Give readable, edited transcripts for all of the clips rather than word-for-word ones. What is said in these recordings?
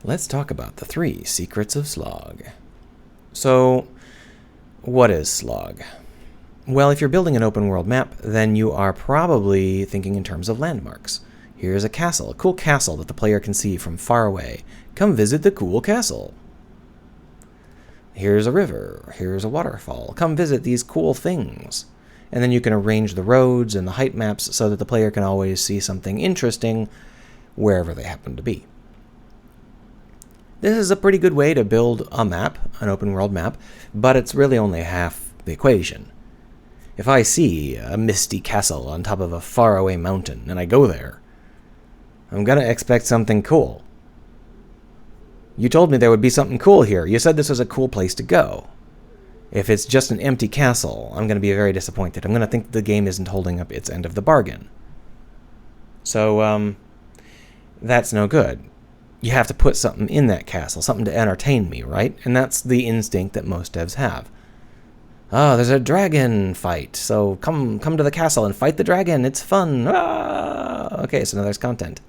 Let's talk about the 3 secrets of Slog. So, what is Slog? Well, if you're building an open world map, then you are probably thinking in terms of landmarks. Here's a castle, a cool castle that the player can see from far away. Come visit the cool castle. Here's a river, here's a waterfall. Come visit these cool things. And then you can arrange the roads and the height maps so that the player can always see something interesting wherever they happen to be. This is a pretty good way to build a map, an open world map, but it's really only half the equation. If I see a misty castle on top of a faraway mountain and I go there, I'm gonna expect something cool. You told me there would be something cool here. You said this was a cool place to go. If it's just an empty castle, I'm going to be very disappointed. I'm going to think the game isn't holding up its end of the bargain. So, that's no good. You have to put something in that castle, something to entertain me, right? And that's the instinct that most devs have. Oh, there's a dragon fight, so come to the castle and fight the dragon. It's fun. Ah! Okay, so now there's content.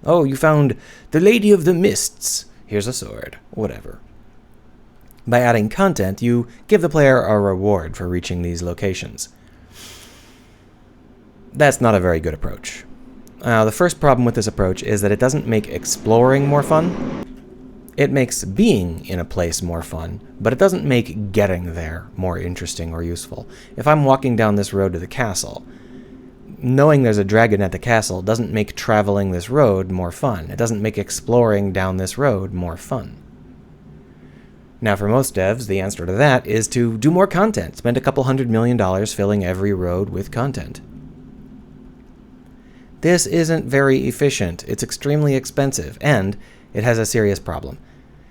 Oh, you found the Lady of the Mists. Here's a sword. Whatever. By adding content, you give the player a reward for reaching these locations. That's not a very good approach. The first problem with this approach is that it doesn't make exploring more fun. It makes being in a place more fun, but it doesn't make getting there more interesting or useful. If I'm walking down this road to the castle, knowing there's a dragon at the castle doesn't make traveling this road more fun. It doesn't make exploring down this road more fun. Now, for most devs, the answer to that is to do more content. Spend a couple $100 million filling every road with content. This isn't very efficient. It's extremely expensive, and it has a serious problem.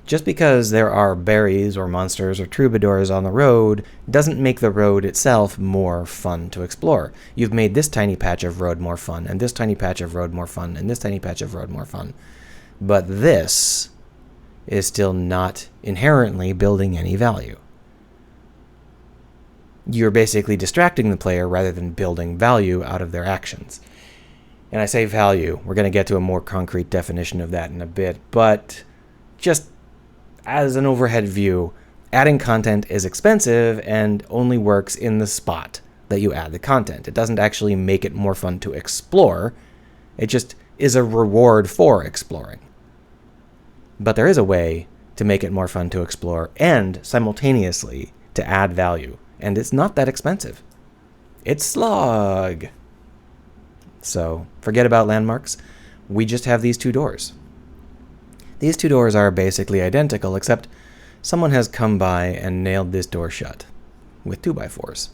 Just because there are berries or monsters or troubadours on the road doesn't make the road itself more fun to explore. You've made this tiny patch of road more fun, and this tiny patch of road more fun, and this tiny patch of road more fun. But this is still not inherently building any value. You're basically distracting the player rather than building value out of their actions. And I say value, we're going to get to a more concrete definition of that in a bit, but just as an overhead view, adding content is expensive and only works in the spot that you add the content. It doesn't actually make it more fun to explore. It just is a reward for exploring. But there is a way to make it more fun to explore and simultaneously to add value. And it's not that expensive. It's Slog. So forget about landmarks. We just have these 2 doors. These 2 doors are basically identical, except someone has come by and nailed this door shut with 2x4s.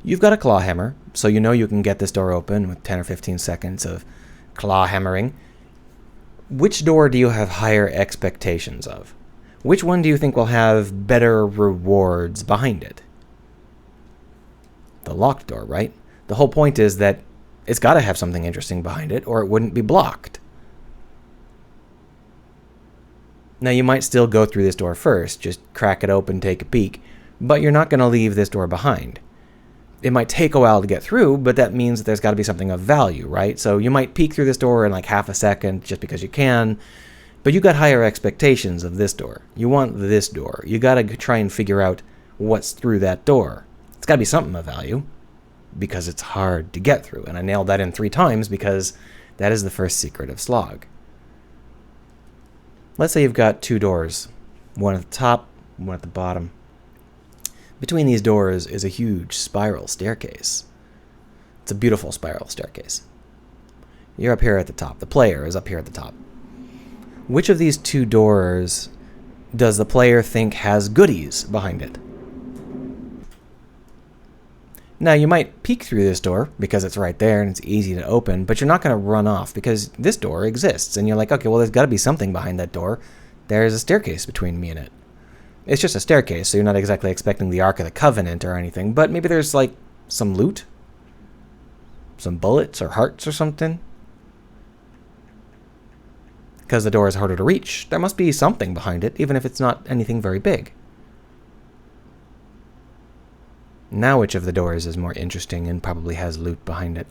You've got a claw hammer, so you know you can get this door open with 10 or 15 seconds of claw hammering. Which door do you have higher expectations of? Which one do you think will have better rewards behind it? The locked door, right? The whole point is that it's got to have something interesting behind it, or it wouldn't be blocked. Now, you might still go through this door first, just crack it open, take a peek, but you're not going to leave this door behind. It might take a while to get through, but that means that there's got to be something of value, right? So you might peek through this door in like half a second just because you can, but you got higher expectations of this door. You want this door. You got to try and figure out what's through that door. It's got to be something of value because it's hard to get through. And I nailed that in 3 times because that is the first secret of Slog. Let's say you've got 2 doors, one at the top, one at the bottom. Between these doors is a huge spiral staircase. It's a beautiful spiral staircase. You're up here at the top. The player is up here at the top. Which of these 2 doors does the player think has goodies behind it? Now, you might peek through this door because it's right there and it's easy to open, but you're not going to run off because this door exists. And you're like, okay, well, there's got to be something behind that door. There's a staircase between me and it. It's just a staircase, so you're not exactly expecting the Ark of the Covenant or anything, but maybe there's, like, some loot? Some bullets or hearts or something? Because the door is harder to reach, there must be something behind it, even if it's not anything very big. Now which of the doors is more interesting and probably has loot behind it?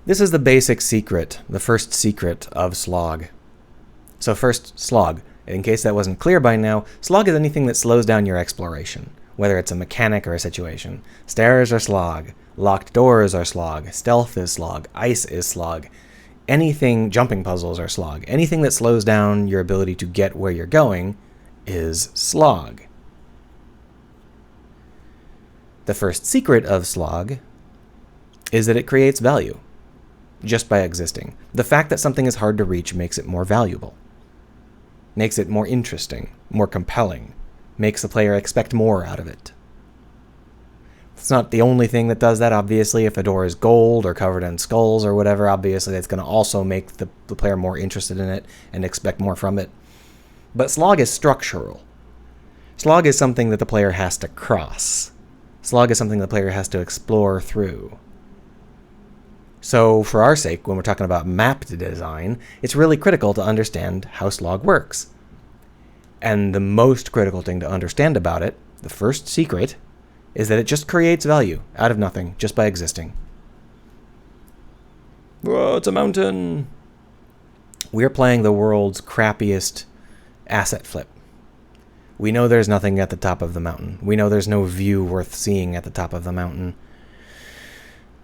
This is the basic secret, the first secret of Slog. So first, Slog. In case that wasn't clear by now, Slog is anything that slows down your exploration, whether it's a mechanic or a situation. Stairs are Slog. Locked doors are Slog. Stealth is Slog. Ice is Slog. Anything, jumping puzzles are Slog. Anything that slows down your ability to get where you're going is Slog. The first secret of Slog is that it creates value just by existing. The fact that something is hard to reach makes it more valuable, makes it more interesting, more compelling, makes the player expect more out of it. It's not the only thing that does that, obviously. If a door is gold or covered in skulls or whatever, obviously that's going to also make the player more interested in it and expect more from it. But Slog is structural. Slog is something that the player has to cross. Slog is something the player has to explore through. So for our sake, when we're talking about map design, it's really critical to understand how Slog works. And the most critical thing to understand about it, the first secret, is that it just creates value out of nothing, just by existing. Whoa, it's a mountain! We're playing the world's crappiest asset flip. We know there's nothing at the top of the mountain. We know there's no view worth seeing at the top of the mountain.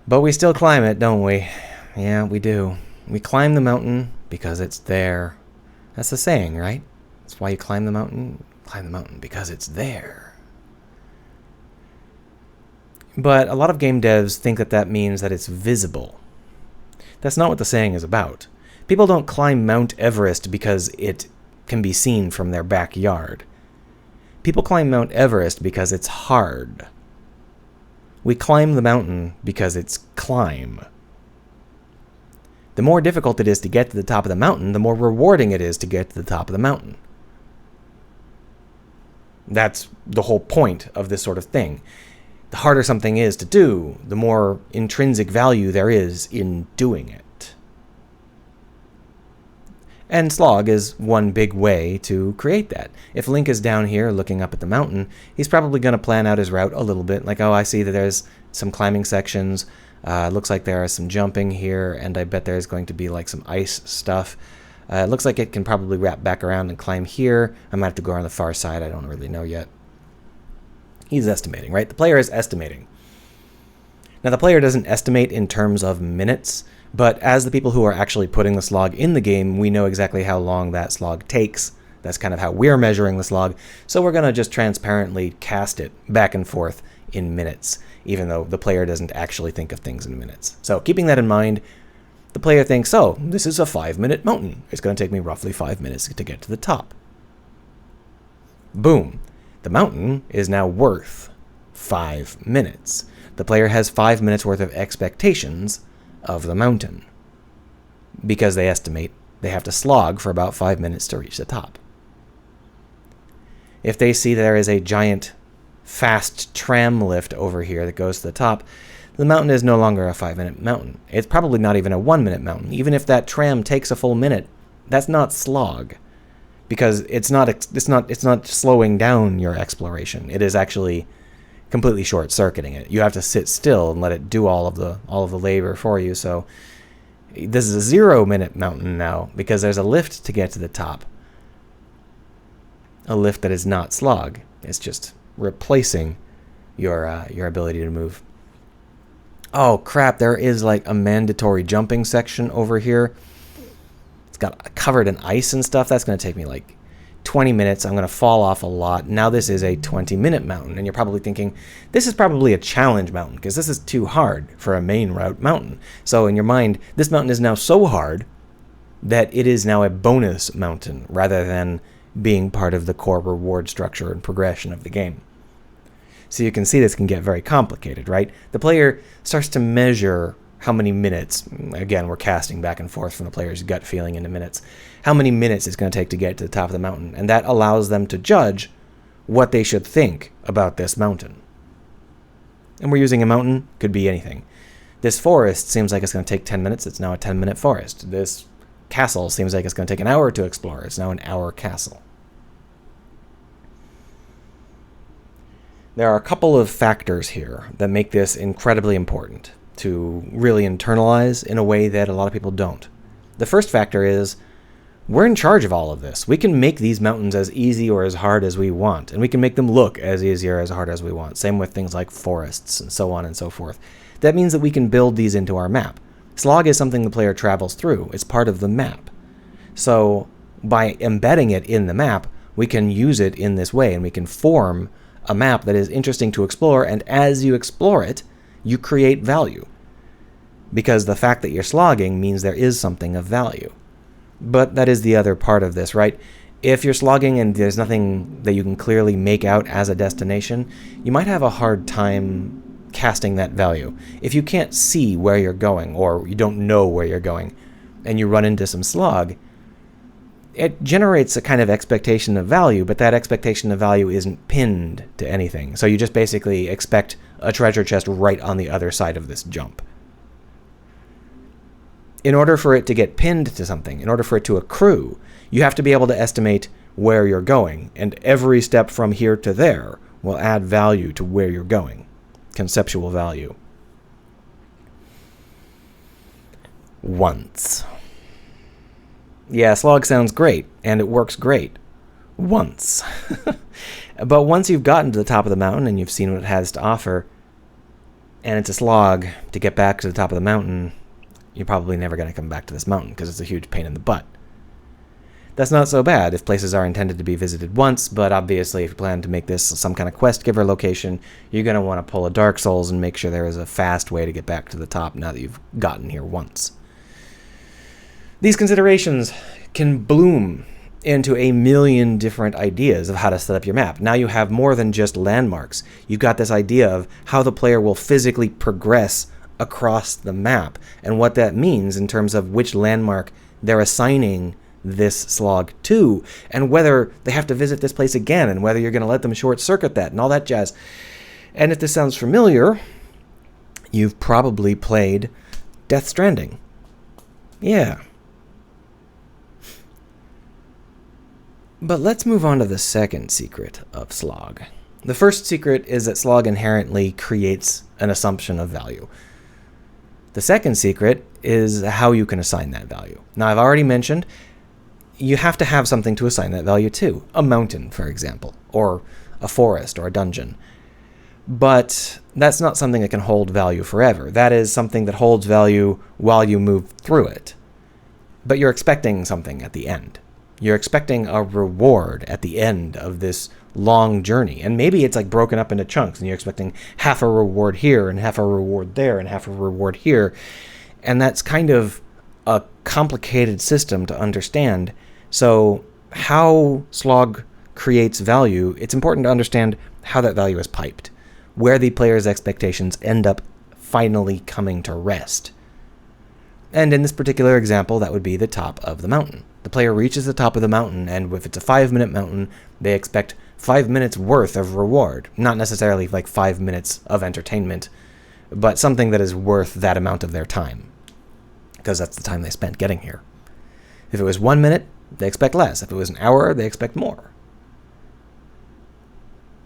But we still climb it, don't we? Yeah, we do. We climb the mountain because it's there. That's the saying, right? That's why you climb the mountain. Climb the mountain because it's there. But a lot of game devs think that that means that it's visible. That's not what the saying is about. People don't climb Mount Everest because it can be seen from their backyard. People climb Mount Everest because it's hard. We climb the mountain because it's climb. The more difficult it is to get to the top of the mountain, the more rewarding it is to get to the top of the mountain. That's the whole point of this sort of thing. The harder something is to do, the more intrinsic value there is in doing it. And Slog is one big way to create that. If Link is down here looking up at the mountain, he's probably going to plan out his route a little bit. Like, oh, I see that there's some climbing sections. Looks like there is some jumping here, and I bet there's going to be like some ice stuff. It looks like it can probably wrap back around and climb here. I might have to go on the far side. I don't really know yet. He's estimating, right? The player is estimating. Now, the player doesn't estimate in terms of minutes, but as the people who are actually putting the slog in the game, we know exactly how long that slog takes. That's kind of how we're measuring the slog. So we're going to just transparently cast it back and forth in minutes, even though the player doesn't actually think of things in minutes. So keeping that in mind, the player thinks, oh, this is a 5-minute mountain. It's going to take me roughly 5 minutes to get to the top. Boom. The mountain is now worth 5 minutes. The player has 5 minutes worth of expectations of the mountain, because they estimate they have to slog for about 5 minutes to reach the top. If they see there is a giant fast tram lift over here that goes to the top, the mountain is no longer a 5-minute mountain. It's probably not even a 1-minute mountain. Even if that tram takes a full minute, that's not slog, because it's not slowing down your exploration. It is actually completely short-circuiting it. You have to sit still and let it do all of the labor for you. So this is a 0-minute mountain now, because there's a lift to get to the top. A lift that is not slog. It's just replacing your ability to move. Oh crap, there is like a mandatory jumping section over here. It's got covered in ice and stuff. That's going to take me like 20 minutes. I'm going to fall off a lot. Now this is a 20-minute mountain, and you're probably thinking, this is probably a challenge mountain, because this is too hard for a main route mountain. So in your mind, this mountain is now so hard that it is now a bonus mountain, rather than being part of the core reward structure and progression of the game. So you can see this can get very complicated, right? The player starts to measure how many minutes, again, we're casting back and forth from the player's gut feeling into minutes, how many minutes it's going to take to get to the top of the mountain. And that allows them to judge what they should think about this mountain. And we're using a mountain, could be anything. This forest seems like it's going to take 10 minutes. It's now a 10-minute forest. This castle seems like it's going to take an hour to explore. It's now an hour castle. There are a couple of factors here that make this incredibly important. to really internalize in a way that a lot of people don't. The first factor is we're in charge of all of this. We can make these mountains as easy or as hard as we want, and we can make them look as easy or as hard as we want. Same with things like forests and so on and so forth. That means that we can build these into our map. Slog is something the player travels through. It's part of the map. So by embedding it in the map, we can use it in this way, and we can form a map that is interesting to explore, and as you explore it, you create value. Because the fact that you're slogging means there is something of value. But that is the other part of this, right? If you're slogging and there's nothing that you can clearly make out as a destination, you might have a hard time casting that value. If you can't see where you're going, or you don't know where you're going, and you run into some slog, it generates a kind of expectation of value, but that expectation of value isn't pinned to anything. So you just basically expect a treasure chest right on the other side of this jump. In order for it to get pinned to something, in order for it to accrue, you have to be able to estimate where you're going, and every step from here to there will add value to where you're going. Conceptual value. Once. Yeah, slog sounds great, and it works great. Once. But once you've gotten to the top of the mountain and you've seen what it has to offer, and it's a slog to get back to the top of the mountain, you're probably never going to come back to this mountain because it's a huge pain in the butt. That's not so bad if places are intended to be visited once, but obviously if you plan to make this some kind of quest giver location, you're going to want to pull a Dark Souls and make sure there is a fast way to get back to the top now that you've gotten here once. These considerations can bloom into a million different ideas of how to set up your map. Now you have more than just landmarks. You've got this idea of how the player will physically progress across the map and what that means in terms of which landmark they're assigning this slog to, and whether they have to visit this place again, and whether you're going to let them short circuit that and all that jazz. And if this sounds familiar, you've probably played Death Stranding. Yeah. But let's move on to the second secret of Slog. The first secret is that Slog inherently creates an assumption of value. The second secret is how you can assign that value. Now, I've already mentioned you have to have something to assign that value to. A mountain, for example, or a forest, or a dungeon. But that's not something that can hold value forever. That is something that holds value while you move through it. But you're expecting something at the end. You're expecting a reward at the end of this long journey. And maybe it's like broken up into chunks, and you're expecting half a reward here, and half a reward there, and half a reward here. And that's kind of a complicated system to understand. So how Slog creates value, it's important to understand how that value is piped, where the player's expectations end up finally coming to rest. And in this particular example, that would be the top of the mountain. The player reaches the top of the mountain, and if it's a 5-minute mountain, they expect 5 minutes worth of reward. Not necessarily like 5 minutes of entertainment, but something that is worth that amount of their time, because that's the time they spent getting here. If it was 1 minute, they expect less. If it was an hour, they expect more.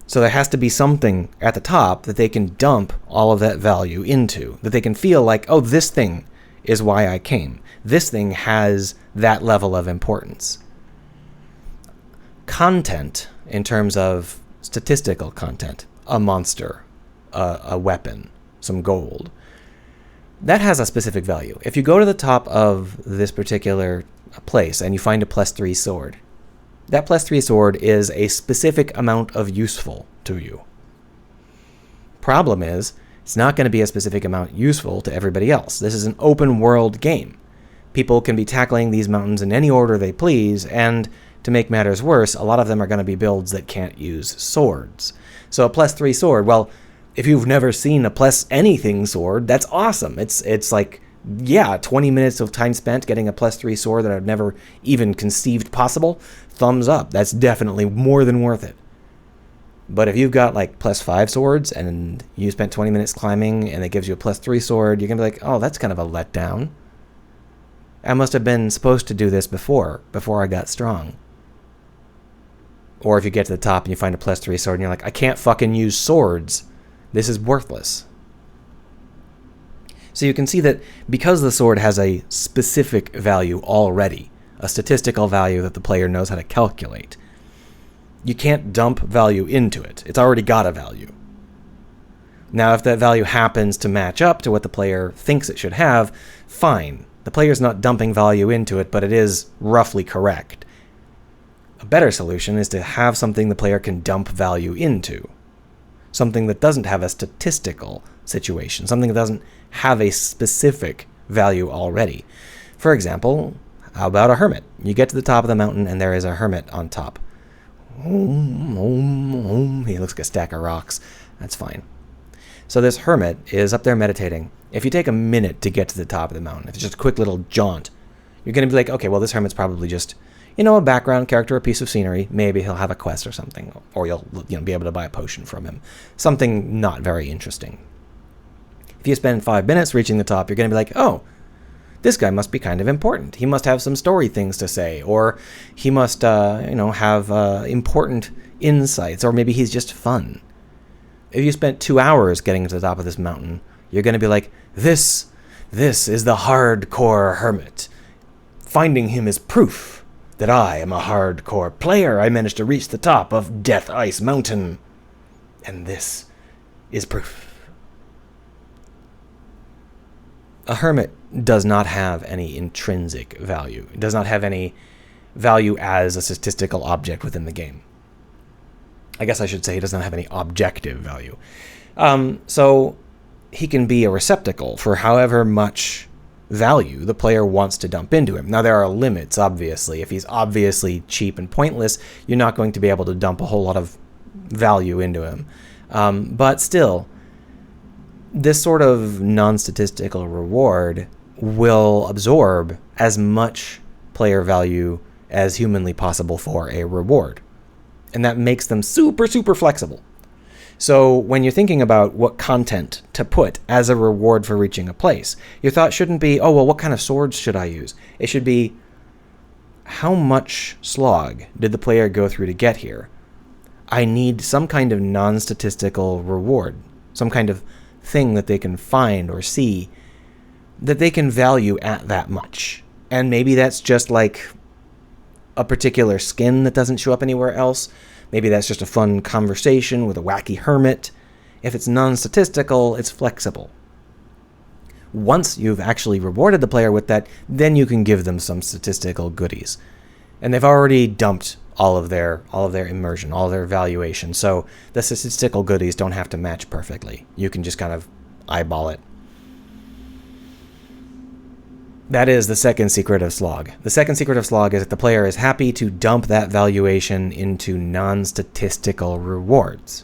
So there has to be something at the top that they can dump all of that value into, that they can feel like, oh, this thing is why I came. This thing has that level of importance. Content, in terms of statistical content, a monster, a weapon, some gold, that has a specific value. If you go to the top of this particular place and you find a +3 sword, that +3 sword is a specific amount of useful to you. Problem is, it's not going to be a specific amount useful to everybody else. This is an open world game. People can be tackling these mountains in any order they please, and to make matters worse, a lot of them are going to be builds that can't use swords. So a +3 sword, well, if you've never seen a plus anything sword, that's awesome. It's like, yeah, 20 minutes of time spent getting a +3 sword that I've never even conceived possible. Thumbs up. That's definitely more than worth it. But if you've got like +5 swords and you spent 20 minutes climbing and it gives you a +3 sword, you're going to be like, oh, that's kind of a letdown. I must have been supposed to do this before I got strong. Or if you get to the top and you find a +3 sword and you're like, I can't fucking use swords. This is worthless. So you can see that because the sword has a specific value already, a statistical value that the player knows how to calculate, you can't dump value into it. It's already got a value. Now, if that value happens to match up to what the player thinks it should have, fine. The player's not dumping value into it, but it is roughly correct. A better solution is to have something the player can dump value into. Something that doesn't have a statistical situation. Something that doesn't have a specific value already. For example, how about a hermit? You get to the top of the mountain and there is a hermit on top. He looks like a stack of rocks. That's fine. So this hermit is up there meditating. If you take a minute to get to the top of the mountain, if it's just a quick little jaunt, you're going to be like, okay, well, this hermit's probably just, a background character, a piece of scenery. Maybe he'll have a quest or something, or you'll be able to buy a potion from him. Something not very interesting. If you spend 5 minutes reaching the top, you're going to be like, oh, this guy must be kind of important. He must have some story things to say, or he must, have important insights, or maybe he's just fun. If you spent 2 hours getting to the top of this mountain, you're going to be like, this is the hardcore hermit. Finding him is proof that I am a hardcore player. I managed to reach the top of Death Ice Mountain. And this is proof. A hermit does not have any intrinsic value. It does not have any value as a statistical object within the game. I guess I should say he doesn't have any objective value. So he can be a receptacle for however much value the player wants to dump into him. Now, there are limits, obviously. If he's obviously cheap and pointless, you're not going to be able to dump a whole lot of value into him. But still, this sort of non-statistical reward will absorb as much player value as humanly possible for a reward. And that makes them super, super flexible. So when you're thinking about what content to put as a reward for reaching a place, your thought shouldn't be, oh, well, what kind of swords should I use? It should be, how much slog did the player go through to get here? I need some kind of non-statistical reward, some kind of thing that they can find or see that they can value at that much. And maybe that's just like a particular skin that doesn't show up anywhere else. Maybe that's just a fun conversation with a wacky hermit. If it's non-statistical, it's flexible. Once you've actually rewarded the player with that, then you can give them some statistical goodies. And they've already dumped all of their immersion, all of their evaluation. So the statistical goodies don't have to match perfectly. You can just kind of eyeball it. That is the second secret of Slog. The second secret of Slog is that the player is happy to dump that valuation into non-statistical rewards.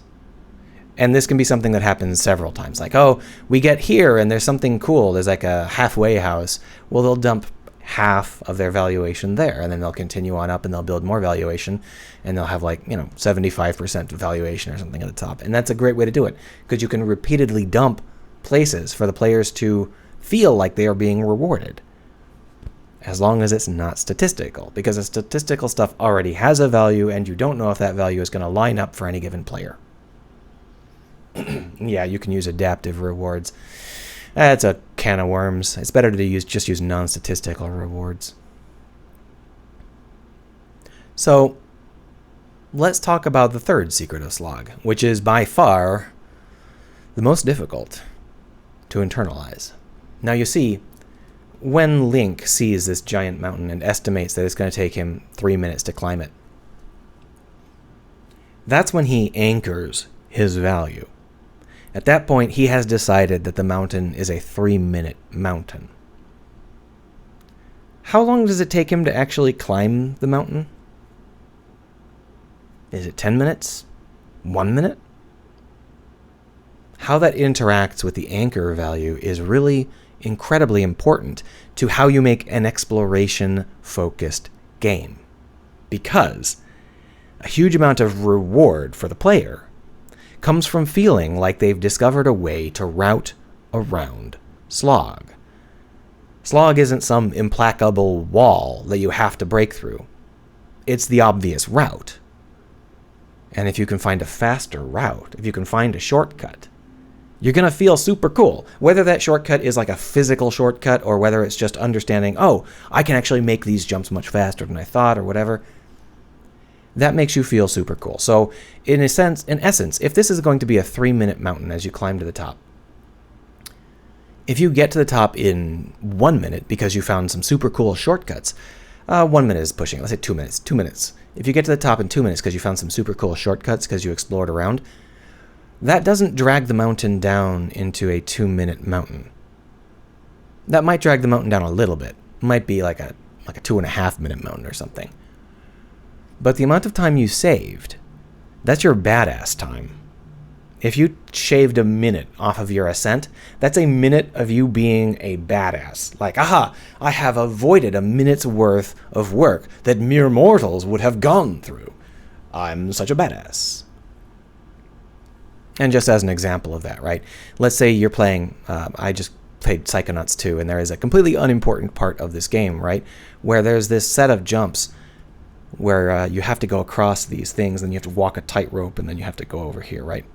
And this can be something that happens several times. Like, oh, we get here and there's something cool. There's like a halfway house. Well, they'll dump half of their valuation there, and then they'll continue on up and they'll build more valuation, and they'll have 75% valuation or something at the top. And that's a great way to do it, because you can repeatedly dump places for the players to feel like they are being rewarded. As long as it's not statistical, because the statistical stuff already has a value, and you don't know if that value is going to line up for any given player. Yeah, you can use adaptive rewards. That's a can of worms. It's better to just use non-statistical rewards. So, let's talk about the third secret of Slog, which is by far the most difficult to internalize. Now, you see, when Link sees this giant mountain and estimates that it's going to take him 3 minutes to climb it, that's when he anchors his value. At that point, he has decided that the mountain is a 3-minute mountain. How long does it take him to actually climb the mountain? Is it 10 minutes? 1 minute? How that interacts with the anchor value is really incredibly important to how you make an exploration-focused game. Because a huge amount of reward for the player comes from feeling like they've discovered a way to route around Slog. Slog isn't some implacable wall that you have to break through. It's the obvious route. And if you can find a faster route, if you can find a shortcut, you're going to feel super cool. Whether that shortcut is like a physical shortcut or whether it's just understanding, oh, I can actually make these jumps much faster than I thought or whatever, that makes you feel super cool. So in essence, if this is going to be a 3-minute mountain as you climb to the top, if you get to the top in 1 minute because you found some super cool shortcuts, 1 minute is pushing it. Let's say 2 minutes. 2 minutes. If you get to the top in 2 minutes because you found some super cool shortcuts because you explored around, that doesn't drag the mountain down into a 2-minute mountain. That might drag the mountain down a little bit. It might be like a 2.5-minute mountain or something. But the amount of time you saved, that's your badass time. If you shaved a minute off of your ascent, that's a minute of you being a badass. Like, aha, I have avoided a minute's worth of work that mere mortals would have gone through. I'm such a badass. And just as an example of that, right? Let's say you're playing, I just played Psychonauts 2, and there is a completely unimportant part of this game, right? Where there's this set of jumps where you have to go across these things, and you have to walk a tightrope, and then you have to go over here, right?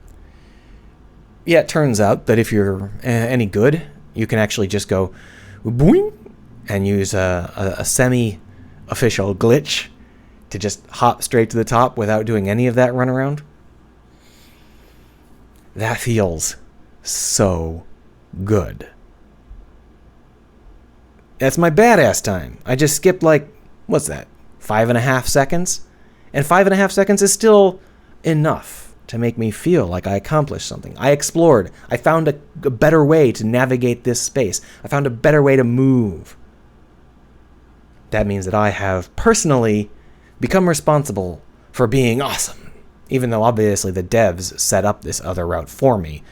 Yeah, it turns out that if you're any good, you can actually just go boing and use a semi-official glitch to just hop straight to the top without doing any of that runaround. That feels so good. That's my badass time. I just skipped what's that, 5.5 seconds? And 5.5 seconds is still enough to make me feel like I accomplished something. I explored. I found a better way to navigate this space. I found a better way to move. That means that I have personally become responsible for being awesome. Even though obviously the devs set up this other route for me.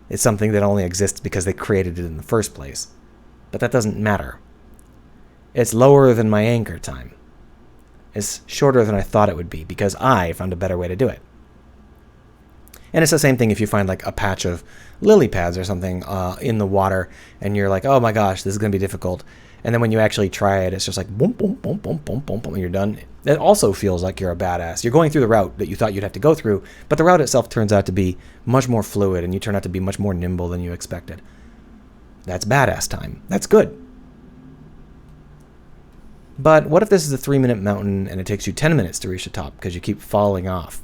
It's something that only exists because they created it in the first place. But that doesn't matter. It's lower than my anchor time. It's shorter than I thought it would be because I found a better way to do it. And it's the same thing if you find like a patch of lily pads or something in the water and you're like, oh my gosh, this is going to be difficult. And then when you actually try it, it's just like boom, boom, boom, boom, boom, boom, boom, and you're done. It also feels like you're a badass. You're going through the route that you thought you'd have to go through, but the route itself turns out to be much more fluid and you turn out to be much more nimble than you expected. That's badass time. That's good. But what if this is a 3-minute mountain and it takes you 10 minutes to reach the top because you keep falling off?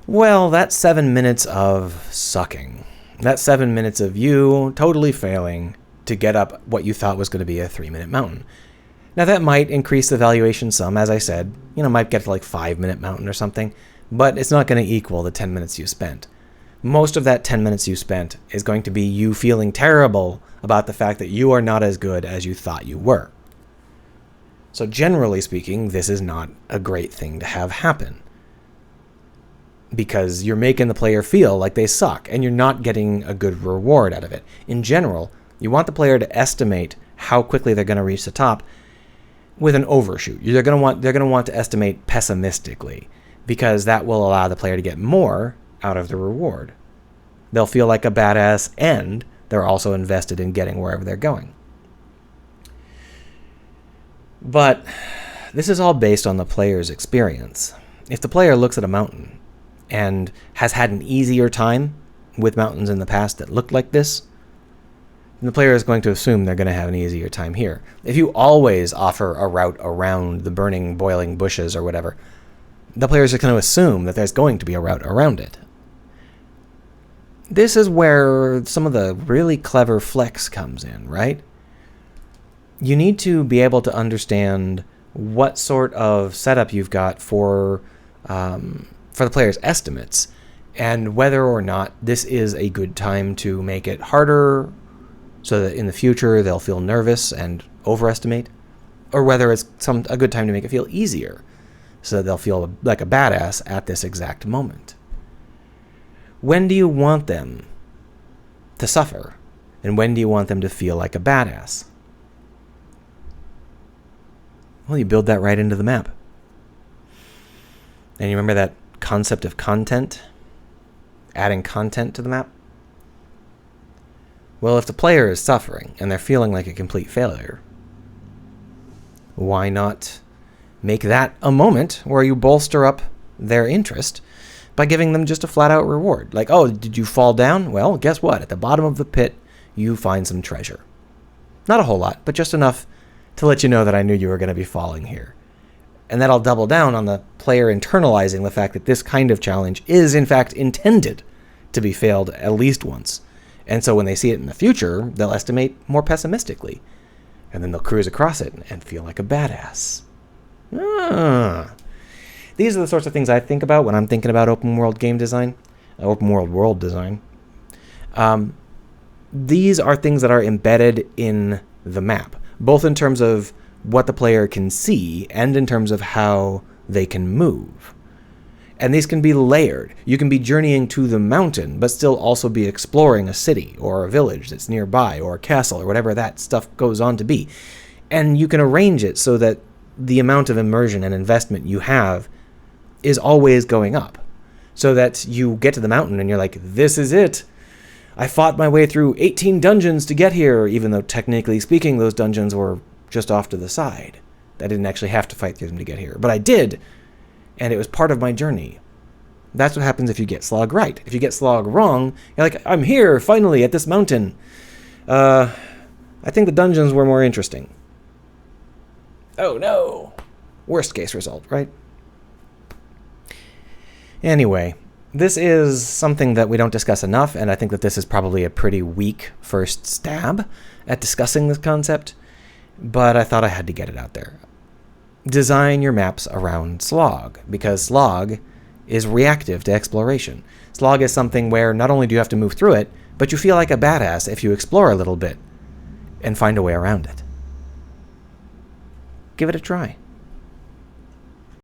Well, that's 7 minutes of sucking. That's 7 minutes of you totally failing to get up what you thought was going to be a 3-minute mountain. Now that might increase the valuation some, as I said. Might get to like 5-minute mountain or something, but it's not going to equal the 10 minutes you spent. Most of that 10 minutes you spent is going to be you feeling terrible about the fact that you are not as good as you thought you were. So generally speaking, this is not a great thing to have happen. Because you're making the player feel like they suck, and you're not getting a good reward out of it. In general, you want the player to estimate how quickly they're going to reach the top with an overshoot. They're going to want to estimate pessimistically, because that will allow the player to get more out of the reward. They'll feel like a badass, and they're also invested in getting wherever they're going. But this is all based on the player's experience. If the player looks at a mountain and has had an easier time with mountains in the past that looked like this, then the player is going to assume they're going to have an easier time here. If you always offer a route around the burning, boiling bushes or whatever, the players are going to assume that there's going to be a route around it. This is where some of the really clever flex comes in, right? You need to be able to understand what sort of setup you've got for the player's estimates, and whether or not this is a good time to make it harder so that in the future they'll feel nervous and overestimate, or whether it's a good time to make it feel easier so that they'll feel like a badass at this exact moment. When do you want them to suffer, and when do you want them to feel like a badass? Well, you build that right into the map. And you remember that concept of content, adding content to the map? Well, if the player is suffering and they're feeling like a complete failure, why not make that a moment where you bolster up their interest by giving them just a flat-out reward. Like, oh, did you fall down? Well, guess what? At the bottom of the pit, you find some treasure. Not a whole lot, but just enough to let you know that I knew you were going to be falling here. And that'll double down on the player internalizing the fact that this kind of challenge is, in fact, intended to be failed at least once. And so when they see it in the future, they'll estimate more pessimistically. And then they'll cruise across it and feel like a badass. These are the sorts of things I think about when I'm thinking about open world game design, open world design. These are things that are embedded in the map, both in terms of what the player can see and in terms of how they can move. And these can be layered. You can be journeying to the mountain, but still also be exploring a city or a village that's nearby or a castle or whatever that stuff goes on to be. And you can arrange it so that the amount of immersion and investment you have is always going up. So that you get to the mountain and you're like, this is it. I fought my way through 18 dungeons to get here, even though technically speaking, those dungeons were just off to the side. I didn't actually have to fight through them to get here. But I did. And it was part of my journey. That's what happens if you get Slog right. If you get Slog wrong, you're like, I'm here, finally, at this mountain. I think the dungeons were more interesting. Oh, no. Worst case result, right? Anyway, this is something that we don't discuss enough, and I think that this is probably a pretty weak first stab at discussing this concept, but I thought I had to get it out there. Design your maps around Slog, because Slog is reactive to exploration. Slog is something where not only do you have to move through it, but you feel like a badass if you explore a little bit and find a way around it. Give it a try.